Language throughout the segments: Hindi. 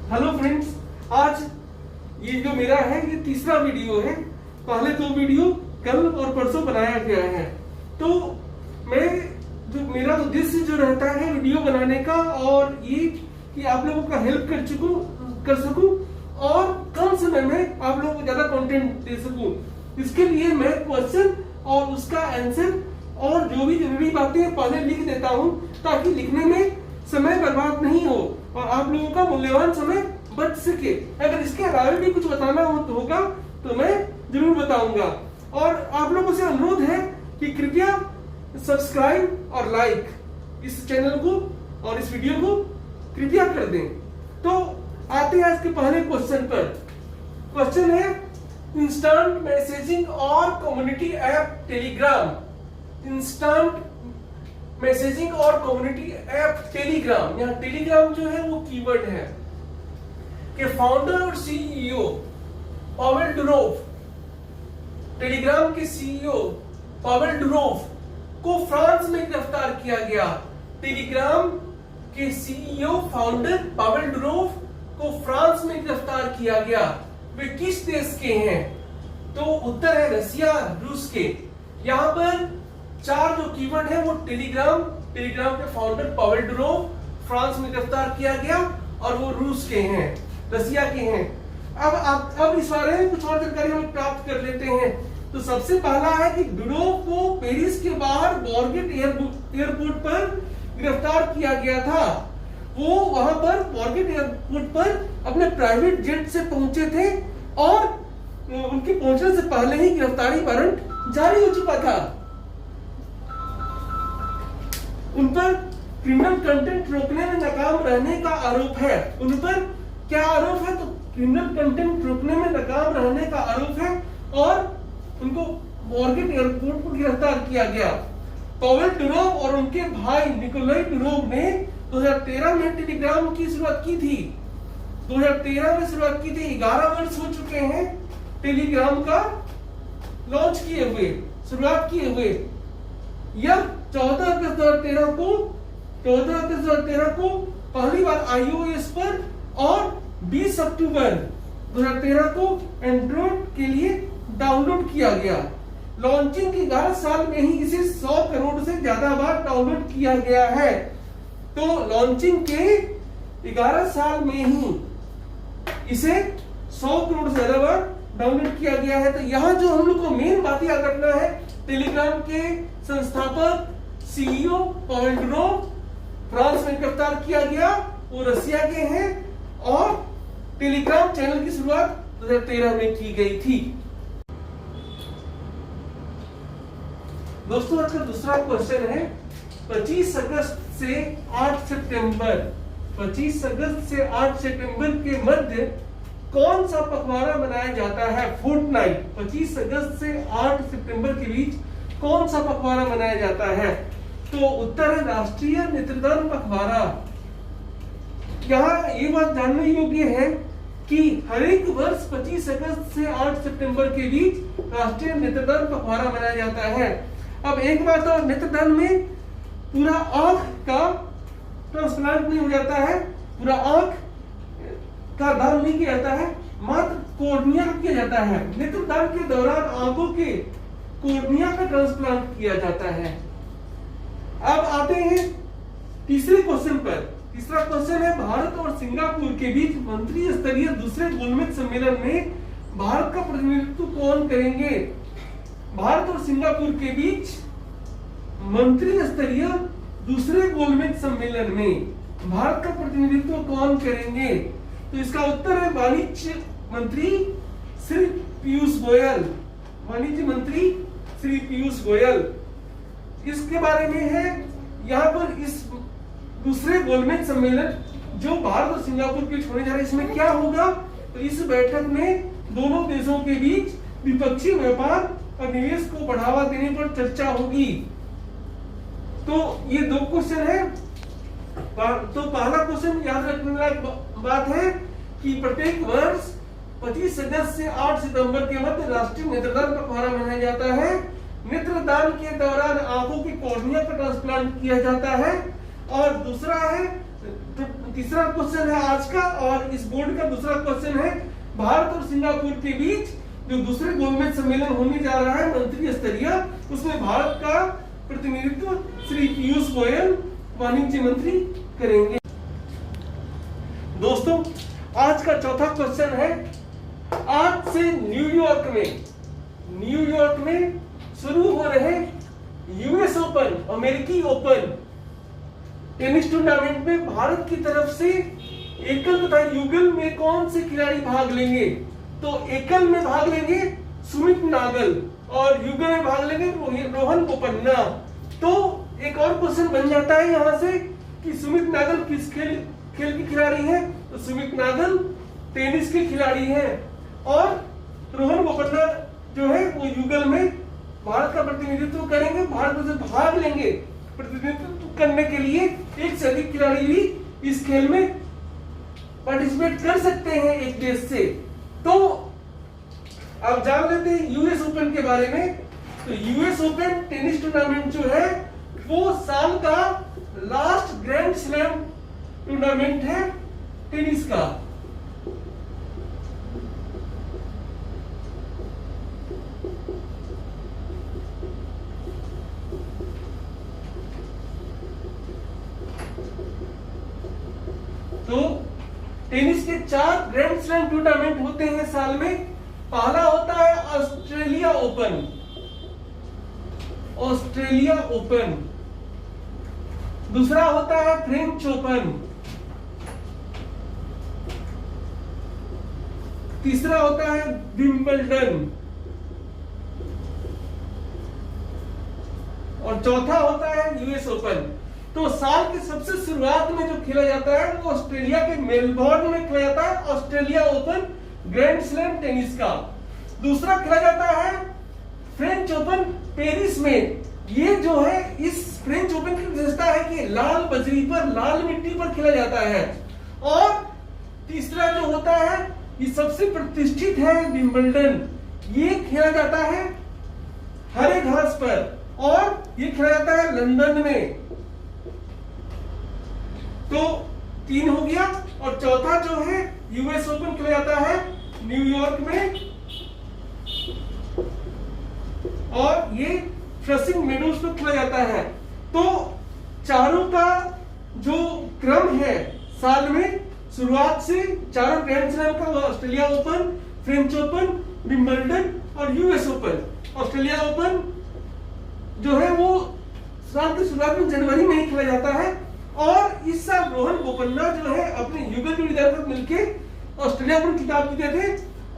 हेलो फ्रेंड्स, आज ये जो मेरा है ये तीसरा वीडियो है। पहले 2 वीडियो कल और परसों बनाया गया है। तो मैं जो मेरा उद्देश्य जो रहता है वीडियो बनाने का और ये कि आप लोगों का हेल्प कर सकूं और कम समय में आप लोगों को ज्यादा कंटेंट दे सकूं। इसके लिए मैं क्वेश्चन और उसका आंसर और जो भी जरूरी बातें पहले लिख देता हूं ताकि लिखने में समय बर्बाद नहीं हो और आप लोगों का मूल्यवान समय बच सके। अगर इसके अलावा भी कुछ बताना होगा तो मैं जरूर बताऊंगा। और आप लोगों से अनुरोध है कि कृपया सब्सक्राइब और लाइक इस चैनल को और इस वीडियो को कृपया कर दें। तो आते हैं आज के पहले क्वेश्चन पर। क्वेश्चन है इंस्टेंट मैसेजिंग और community app Telegram. Instant messaging और कम्युनिटी ऐप टेलीग्राम, यहाँ टेलीग्राम जो है वो कीवर्ड है कि फाउंडर और सीईओ पावेल डुरोव, टेलीग्राम के सीईओ पावेल डुरोव को फ्रांस में गिरफ्तार किया गया। टेलीग्राम के सीईओ फाउंडर पावेल डुरोव को फ्रांस में गिरफ्तार किया गया। वे किस देश के हैं? तो उत्तर है रसिया, रूस के। यहाँ पर 4 जो कीवर्ड है वो टेलीग्राम के फाउंडर पावेल डुरोव फ्रांस में गिरफ्तार किया गया और वो रूस के हैं, रसिया के हैं। अब इस बारे में कुछ और जानकारी हम प्राप्त कर लेते हैं। तो सबसे पहला है कि डुरोव को पेरिस के बाहर बॉर्गेट एयरपोर्ट पर गिरफ्तार किया गया था। वो वहां पर बॉर्गेट एयरपोर्ट पर अपने प्राइवेट जेट से पहुंचे थे और उनके पहुंचने से पहले ही गिरफ्तारी वारंट जारी हो चुका था। उन पर क्रिमिनल कंटेंट रोकने में नाकाम रहने का आरोप है। उन पर क्या आरोप है? तो क्रिमिनल कंटेंट रोकने में नाकाम रहने का आरोप है और उनको बॉर्गेट एयरपोर्ट पर गिरफ्तार किया गया। पावेल डुरोव और उनके भाई निकोलाई डुरोव ने 2013 में टेलीग्राम की शुरुआत की थी। 2013 में शुरुआत की थी। 11 वर्ष हो चुके हैं टेलीग्राम का लॉन्च किए हुए, शुरुआत किए हुए। यह 14 अगस्त 2013 को पहली बार iOS पर और 20 अक्टूबर 2013 को एंड्रॉइड के लिए डाउनलोड किया गया। लॉन्चिंग के 11 साल में ही इसे 100 करोड़ से ज्यादा बार डाउनलोड किया गया है। तो लॉन्चिंग के 11 साल में ही इसे 100 करोड़ से ज्यादा बार डाउनलोड किया गया है। तो यहाँ जो हम लोग को मेन बात याद रखना है, टेलीग्राम के संस्थापक सीईओ पावेल डुरोव फ्रांस में गिरफ्तार किया गया, वो रसिया के हैं और टेलीग्राम चैनल की शुरुआत 2013 में की गई थी। दोस्तों आज का दूसरा क्वेश्चन है 25 अगस्त से 8 सितंबर 25 अगस्त से 8 सितंबर के मध्य कौन सा पखवाड़ा मनाया जाता है? फोर्टनाइट। 25 अगस्त से 8 सितंबर के बीच कौन सा पखवाड़ा मनाया जाता है? तो उत्तर है राष्ट्रीय नेत्रदान पखवाड़ा। यहाँ ये बात जानने योग्य है कि हर एक वर्ष 25 अगस्त से 8 सितंबर के बीच राष्ट्रीय नेत्रदान पखवाड़ा मनाया जाता है। अब एक बात और, नेत्रदान में पूरा आंख का ट्रांसप्लांट नहीं हो जाता है, पूरा आंख का दान नहीं किया जाता है, मात्र कॉर्निया किया जाता है। नेत्रदान के दौरान आंखों के कॉर्निया का ट्रांसप्लांट किया जाता है। अब आते हैं तीसरे क्वेश्चन पर। तीसरा क्वेश्चन है भारत और सिंगापुर के बीच मंत्री स्तरीय दूसरे गोलमेज सम्मेलन में भारत का प्रतिनिधित्व कौन करेंगे? भारत और सिंगापुर के बीच मंत्री स्तरीय दूसरे गोलमेज सम्मेलन में भारत का प्रतिनिधित्व कौन करेंगे? तो इसका उत्तर है वाणिज्य मंत्री श्री पीयूष गोयल। वाणिज्य मंत्री श्री पीयूष गोयल। इसके बारे में है यहाँ पर इस दूसरे गोलमेज सम्मेलन जो भारत और सिंगापुर के होने जा रहे हैं, इसमें क्या होगा? तो इस बैठक में दोनों देशों के बीच द्विपक्षीय व्यापार और निवेश को बढ़ावा देने पर चर्चा होगी। तो ये 2 क्वेश्चन है। तो पहला क्वेश्चन याद रखने लायक बात है कि प्रत्येक वर्ष 25 अगस्त से 8 सितंबर के मध्य राष्ट्रीय नेत्रदान पखवाड़ा मनाया जाता है। नेत्रदान के दौरान आंखों की कॉर्निया का ट्रांसप्लांट किया जाता है। और दूसरा है तीसरा क्वेश्चन है आज का, और इस बोर्ड का दूसरा क्वेश्चन है भारत और सिंगापुर के बीच जो दूसरे गोलमेज सम्मेलन होने जा रहा है मंत्री स्तरीय, उसमें भारत का प्रतिनिधित्व श्री पीयूष गोयल वाणिज्य मंत्री करेंगे। दोस्तों आज का चौथा क्वेश्चन है, आज से न्यूयॉर्क में शुरू हो रहे यूएस ओपन, अमेरिकी ओपन टेनिस टूर्नामेंट में भारत की तरफ से एकल तथा युगल में कौन से खिलाड़ी भाग लेंगे? तो एकल में भाग लेंगे सुमित नागल और युगल में भाग लेंगे रोहन बोपन्ना। तो एक और क्वेश्चन बन जाता है यहां से कि सुमित नागल किस खेल के खिलाड़ी हैं? तो सुमित नागल टेनिस के खिलाड़ी हैं और रोहन बोपन्ना जो है वो युगल में भारत का प्रतिनिधित्व करेंगे, भारत से भाग लेंगे। प्रतिनिधित्व करने के लिए एक से अधिक खिलाड़ी भी इस खेल में पार्टिसिपेट कर सकते हैं एक देश से। तो अब जान लेते हैं यूएस ओपन के बारे में। तो यूएस ओपन टेनिस टूर्नामेंट जो है वो साल का लास्ट ग्रैंड स्लैम टूर्नामेंट है टेनिस का। तो टेनिस के 4 ग्रैंड स्लैम टूर्नामेंट होते हैं साल में। पहला होता है ऑस्ट्रेलिया ओपन, दूसरा होता है फ्रेंच ओपन, तीसरा होता है विंबलडन और चौथा होता है यूएस ओपन। तो साल के सबसे शुरुआत में जो खेला जाता है वो ऑस्ट्रेलिया के मेलबोर्न में खेला जाता है Australia open grand slam tennis का। दूसरा खेला जाता है फ्रेंच ओपन पेरिस में। ये जो है इस फ्रेंच ओपन की विशेषता है कि लाल बजरी पर, लाल मिट्टी पर खेला जाता है। और तीसरा जो होता है ये सबसे प्रतिष्ठित है विंबलडन, ये खेला जाता है हरे घास पर और ये खेला जाता है लंदन में। तो 3 हो गया और चौथा जो है यूएस ओपन खेला जाता है न्यूयॉर्क में और ये फ्लशिंग मेडोज पर खेला जाता है। तो चारों का जो क्रम है साल में शुरुआत से चारों ग्रैंड स्लैम का, Australia open, French open, Wimbledon और यूएस ओपन। ऑस्ट्रेलिया ओपन जो है वो साल की शुरुआत में जनवरी में ही खेला जाता है और इस साल रोहन बोपन्ना जो है अपने युगल जोड़ीदार के साथ मिलकर ऑस्ट्रेलिया ओपन खिताब जीते थे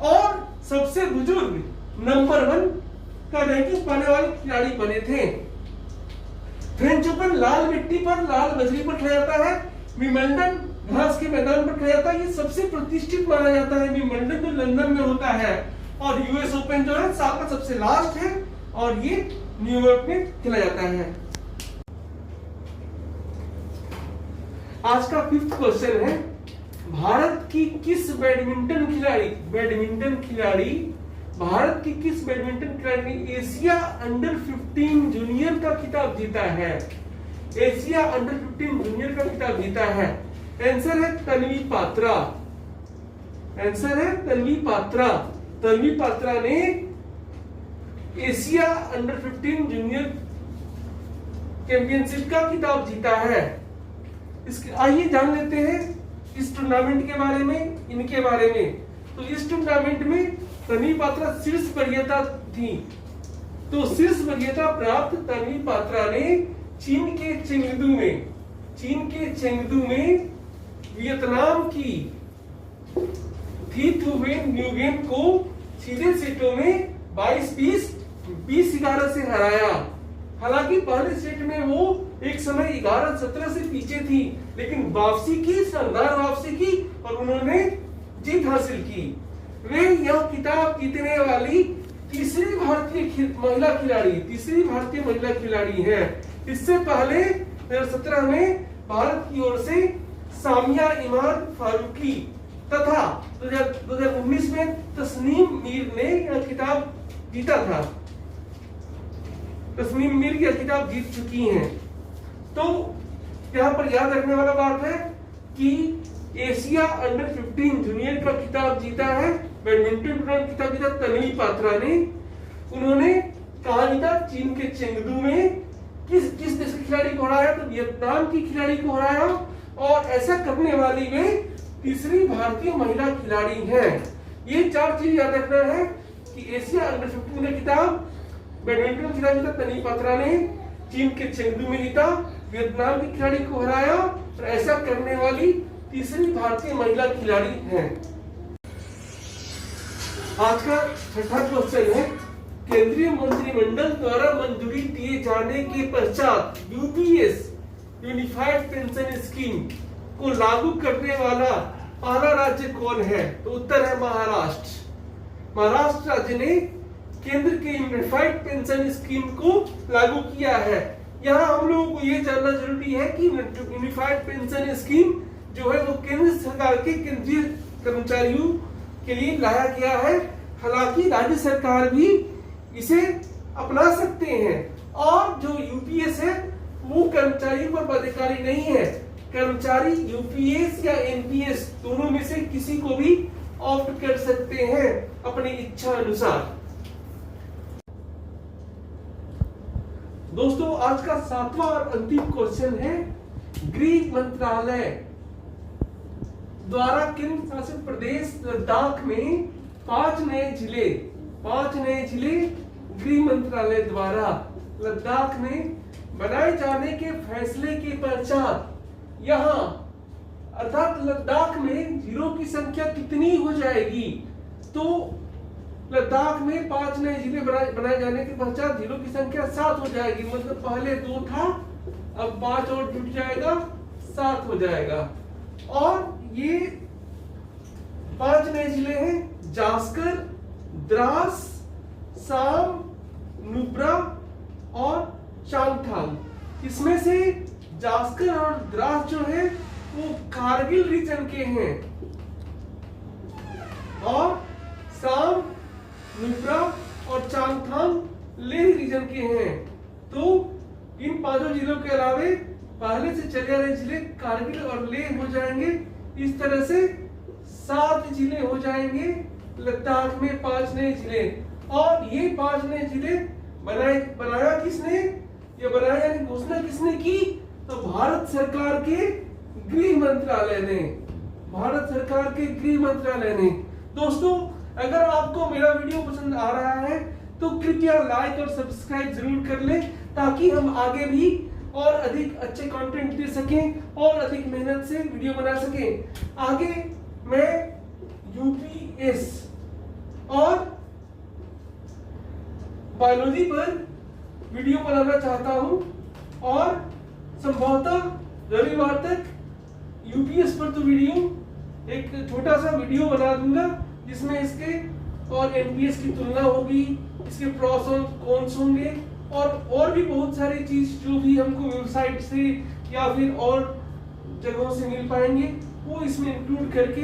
और सबसे बुजुर्ग नंबर 1 का रैंकिंग पाने वाले खिलाड़ी बने थे। फ्रेंच ओपन लाल मिट्टी पर, लाल बजरी पर खेला जाता है। विंबलडन घास के मैदान पर खेला जाता है, ये सबसे प्रतिष्ठित माना जाता है। विंबलडन जो लंदन में होता है और यूएस ओपन जो है साल का सबसे लास्ट है और ये न्यूयॉर्क में खेला जाता है। आज का 5th क्वेश्चन है, भारत की किस बैडमिंटन खिलाड़ी ने एशिया अंडर 15 जूनियर का खिताब जीता है? एशिया अंडर 15 जूनियर का खिताब जीता है। आंसर है तन्वी पात्रा। तन्वी पात्रा ने एशिया अंडर 15 जूनियर चैंपियनशिप का खिताब जीता है। आइए जान लेते हैं इस टूर्नामेंट के बारे में, इनके बारे में। तो इस टूर्नामेंट में तन्वी पात्रा शीर्ष वरीयता थी। तो शीर्ष वरीयता प्राप्त तन्वी पात्रा ने चीन के चेंगडू में वियतनाम की थी थुवेन न्यूगेन को सीधे सेटों में 22-20, 20-11 से हराया। हालांकि पहले सेट में वो एक समय 11-17 से पीछे थी, लेकिन शानदार वापसी की और उन्होंने जीत हासिल की। वे यह खिताब जीतने वाली तीसरी भारतीय महिला खिलाड़ी हैं। इससे पहले 2017 में भारत की ओर से सामिया इमान फारूकी तथा 2019 में तस्नीम मीर ने यह खिताब जीता था। तस्नीम मीर यह खिताब जीत चुकी हैं। तो यहाँ पर याद रखने वाला बात है कि एशिया अंडर 15 जूनियर का खिताब जीता है, बैडमिंटन टूर्नामेंट खिताब जीता तन्वी पात्रा ने। उन्होंने कहा जीता चीन के चेंगडू में। किस देश के खिलाड़ी को हराया? तो वियतनाम की खिलाड़ी को हराया, और ऐसा करने वाली वे तीसरी भारतीय महिला खिलाड़ी हैं। ये 4 चीज याद रखना है कि एशिया अंडर 15 का खिताब बैडमिंटन खिताब जीता तन्वी पात्रा ने, चीन के चेंगडू में जीता, वियतनाम की खिलाड़ी को हराया, और ऐसा करने वाली तीसरी भारतीय महिला खिलाड़ी हैं। आज का छठा क्वेश्चन है, केंद्रीय मंत्रिमंडल द्वारा मंजूरी दिए जाने के पश्चात यूपीएस यूनिफाइड पेंशन स्कीम को लागू करने वाला पहला राज्य कौन है? तो उत्तर है महाराष्ट्र। महाराष्ट्र राज्य ने केंद्र के यूनिफाइड पेंशन स्कीम को लागू किया है। यहाँ हम लोगों को ये जानना जरूरी है कि यूनिफाइड पेंशन स्कीम जो है वो केंद्र सरकार के केंद्रीय कर्मचारियों के लिए लाया गया है। हालांकि राज्य सरकार भी इसे अपना सकते हैं, और जो यूपीएस है वो कर्मचारियों पर बाध्यकारी नहीं है। कर्मचारी यूपीएस या एनपीएस दोनों में से किसी को भी ऑप्ट कर सकते हैं अपनी इच्छा अनुसार। दोस्तों आज का 7वां और अंतिम क्वेश्चन है, गृह मंत्रालय द्वारा केंद्र शासित प्रदेश लद्दाख में 5 नए जिले गृह मंत्रालय द्वारा लद्दाख में बनाए जाने के फैसले के पश्चात यहाँ अर्थात लद्दाख में जिलों की संख्या कितनी हो जाएगी? तो लद्दाख में 5 नए जिले बनाए जाने के पश्चात जिलों की संख्या 7 हो जाएगी। मतलब पहले 2 था, अब 5 और जुट जाएगा, 7 हो जाएगा। और ये 5 नए जिले हैं, जास्कर, द्रास, साम, नुब्रा और चांगथांग। इसमें से जास्कर और द्रास जो है वो कारगिल रीजन के हैं, और साम, नुब्रा और चांगथांग लेह रीजन के हैं। तो इन 5 जिलों के अलावे पहले से चले आ रहे जिले कारगिल और लेह हो जाएंगे। इस तरह से 7 जिले हो जाएंगे लद्दाख में, 5 नए जिले। और ये 5 नए जिले बनाया किसने? ये बनाया यानी घोषणा किसने की? तो भारत सरकार के गृह मंत्रालय ने। भारत सरकार के गृह मंत्रालय ने। दोस्तों अगर आपको मेरा वीडियो पसंद आ रहा है तो कृपया लाइक और सब्सक्राइब जरूर कर लें, ताकि हम आगे भी और अधिक अच्छे कंटेंट दे सकें और अधिक मेहनत से वीडियो बना सकें। आगे मैं यूपीएस और बायोलॉजी पर वीडियो बनाना चाहता हूं, और संभवतः रविवार तक यूपीएस पर तो वीडियो एक छोटा सा वीडियो बना दूंगा, जिसमें इसके और एनपीएस की तुलना होगी, इसके प्रॉस और कॉन्स होंगे, और भी बहुत सारी चीज जो भी हमको वेबसाइट से या फिर और जगहों से मिल पाएंगे वो इसमें इंक्लूड करके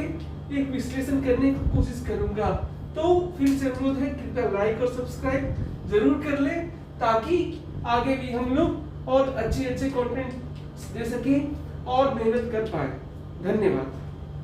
एक विश्लेषण करने की कोशिश करूंगा। तो फिर से अनुरोध है कृपया लाइक और सब्सक्राइब जरूर कर ले, ताकि आगे भी हम लोग और अच्छे कंटेंट दे सकें और मेहनत कर पाए। धन्यवाद।